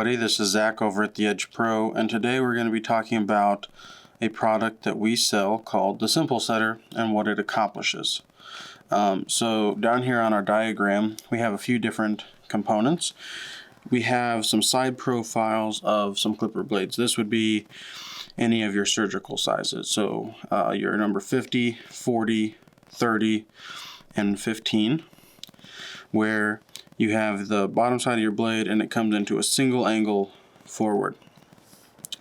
everybody, this is Zach over at The Edge Pro, and today we're going to be talking about a product that we sell called the Simple Setter and what it accomplishes. So down here on our diagram we have a few different components. We have some side profiles of some clipper blades. This would be any of your surgical sizes, so your number 50, 40, 30, and 15, where you have the bottom side of your blade and it comes into a single angle forward.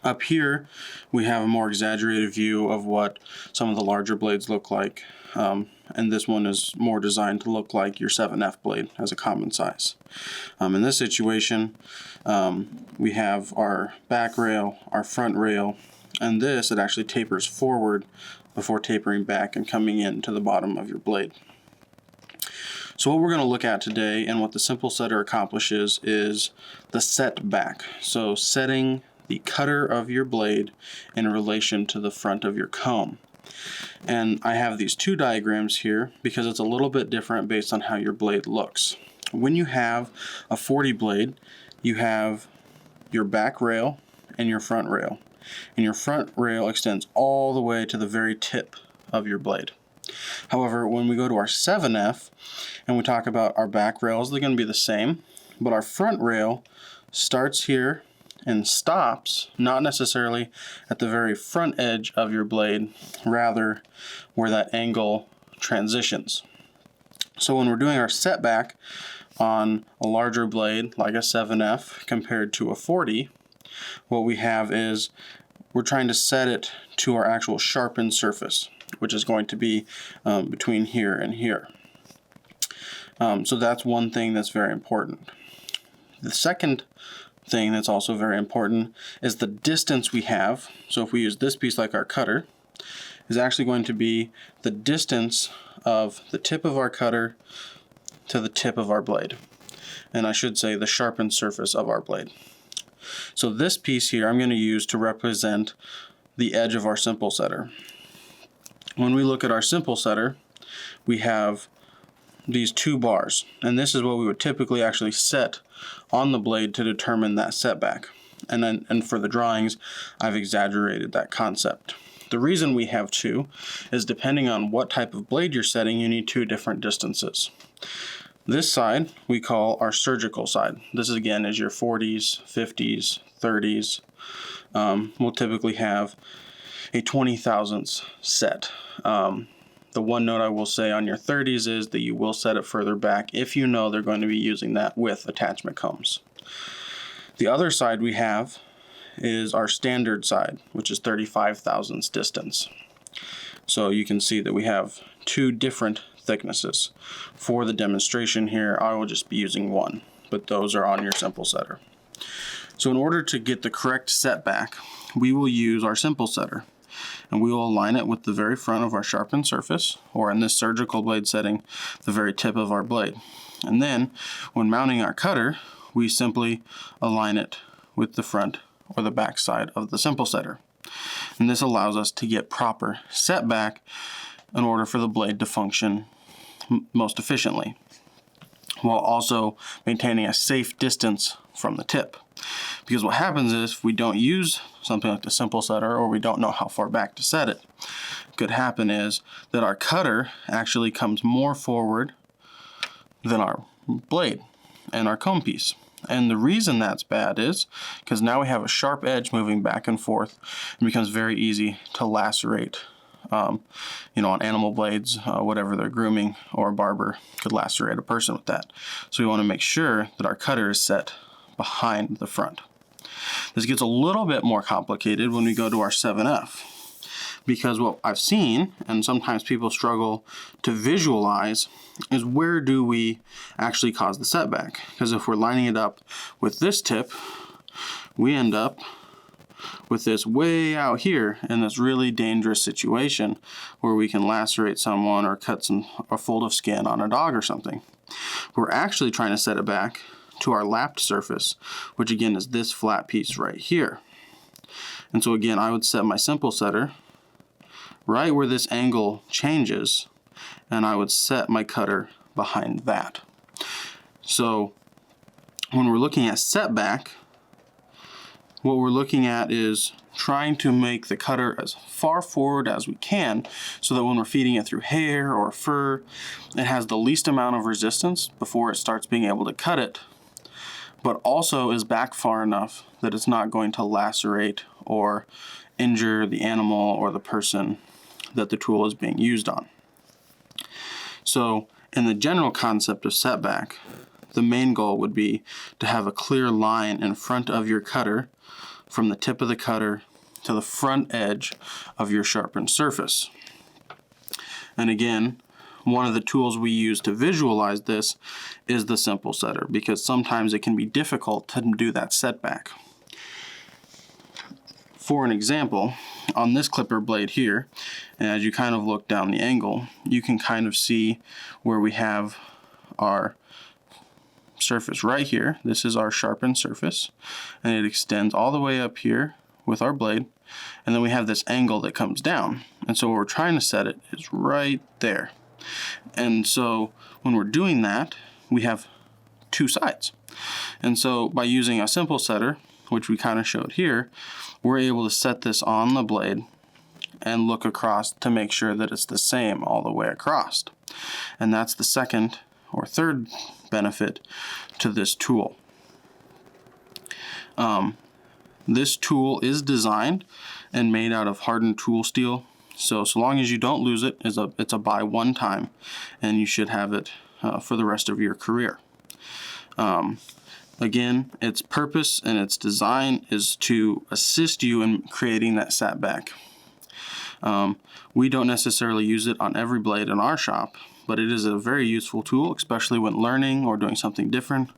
Up here we have a more exaggerated view of what some of the larger blades look like, and this one is more designed to look like your 7F blade as a common size. In this situation we have our back rail, our front rail, and this, it actually tapers forward before tapering back and coming in to the bottom of your blade. So what we're going to look at today and what the Simple Setter accomplishes is the set back. So setting the cutter of your blade in relation to the front of your comb. And I have these two diagrams here because it's a little bit different based on how your blade looks. When you have a 40 blade, you have your back rail and your front rail. And your front rail extends all the way to the very tip of your blade. However, when we go to our 7F and we talk about our back rails, they're going to be the same, but our front rail starts here and stops not necessarily at the very front edge of your blade, rather where that angle transitions. So when we're doing our setback on a larger blade like a 7F compared to a 40, what we have is we're trying to set it to our actual sharpened surface, which is going to be between here and here. So that's one thing that's very important. The second thing that's also very important is the distance we have. So if we use this piece like our cutter, is actually going to be the distance of the tip of our cutter to the tip of our blade. And I should say the sharpened surface of our blade. So this piece here I'm going to use to represent the edge of our Simple Setter. When we look at our Simple Setter, we have these two bars, and this is what we would typically actually set on the blade to determine that setback. And for the drawings, I've exaggerated that concept. The reason we have two is depending on what type of blade you're setting, you need two different distances. This side we call our surgical side. This again is your 40s, 50s, 30s. We'll typically have a 20 thousandths set. The one note I will say on your 30s is that you will set it further back if you know they're going to be using that with attachment combs. The other side we have is our standard side, which is 35 thousandths distance. So you can see that we have two different thicknesses. For the demonstration here, I will just be using one, but those are on your Simple Setter. So in order to get the correct setback, we will use our Simple Setter, and we will align it with the very front of our sharpened surface, or in this surgical blade setting, the very tip of our blade. And then when mounting our cutter, we simply align it with the front or the back side of the Simple Setter. And this allows us to get proper setback in order for the blade to function most efficiently, while also maintaining a safe distance from the tip. Because what happens is if we don't use something like the Simple Setter, or we don't know how far back to set it, could happen is that our cutter actually comes more forward than our blade and our comb piece. And the reason that's bad is because now we have a sharp edge moving back and forth, and it becomes very easy to lacerate on animal blades, whatever they're grooming, or a barber could lacerate a person with that. So we want to make sure that our cutter is set behind the front. This gets a little bit more complicated when we go to our 7F, because what I've seen, and sometimes people struggle to visualize, is where do we actually cause the setback? Because if we're lining it up with this tip, we end up with this way out here in this really dangerous situation where we can lacerate someone or cut a fold of skin on a dog or something. We're actually trying to set it back to our lapped surface, which again is this flat piece right here. And so again, I would set my Simple Setter right where this angle changes, and I would set my cutter behind that. So when we're looking at setback, what we're looking at is trying to make the cutter as far forward as we can so that when we're feeding it through hair or fur, it has the least amount of resistance before it starts being able to cut it, but also is back far enough that it's not going to lacerate or injure the animal or the person that the tool is being used on. So in the general concept of setback, the main goal would be to have a clear line in front of your cutter from the tip of the cutter to the front edge of your sharpened surface. And again, one of the tools we use to visualize this is the Simple Setter, because sometimes it can be difficult to do that setback. For an example, on this clipper blade here, and as you kind of look down the angle, you can kind of see where we have our surface right here. This is our sharpened surface, and it extends all the way up here with our blade, and then we have this angle that comes down, and so where we're trying to set it is right there. And so when we're doing that, we have two sides, and so by using a Simple Setter, which we kind of showed here, we're able to set this on the blade and look across to make sure that it's the same all the way across. And that's the second or third benefit to this tool. This tool is designed and made out of hardened tool steel, so long as you don't lose it, it's a buy one time, and you should have it for the rest of your career. Again, its purpose and its design is to assist you in creating that setback. We don't necessarily use it on every blade in our shop, but it is a very useful tool, especially when learning or doing something different.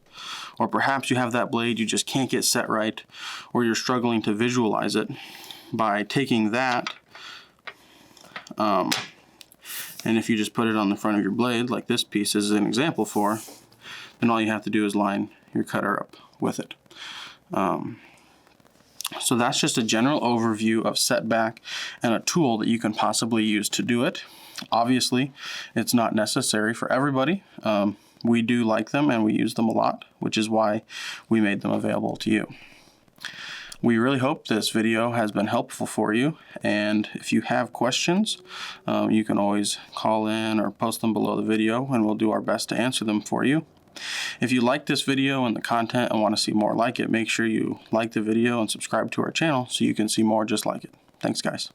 Or perhaps you have that blade you just can't get set right, or you're struggling to visualize it. By taking that, and if you just put it on the front of your blade, like this piece is an example for, then all you have to do is line your cutter up with it. So that's just a general overview of setback and a tool that you can possibly use to do it. Obviously, it's not necessary for everybody. We do like them and we use them a lot, which is why we made them available to you. We really hope this video has been helpful for you, and if you have questions, you can always call in or post them below the video and we'll do our best to answer them for you. If you like this video and the content and want to see more like it, make sure you like the video and subscribe to our channel so you can see more just like it. Thanks, guys.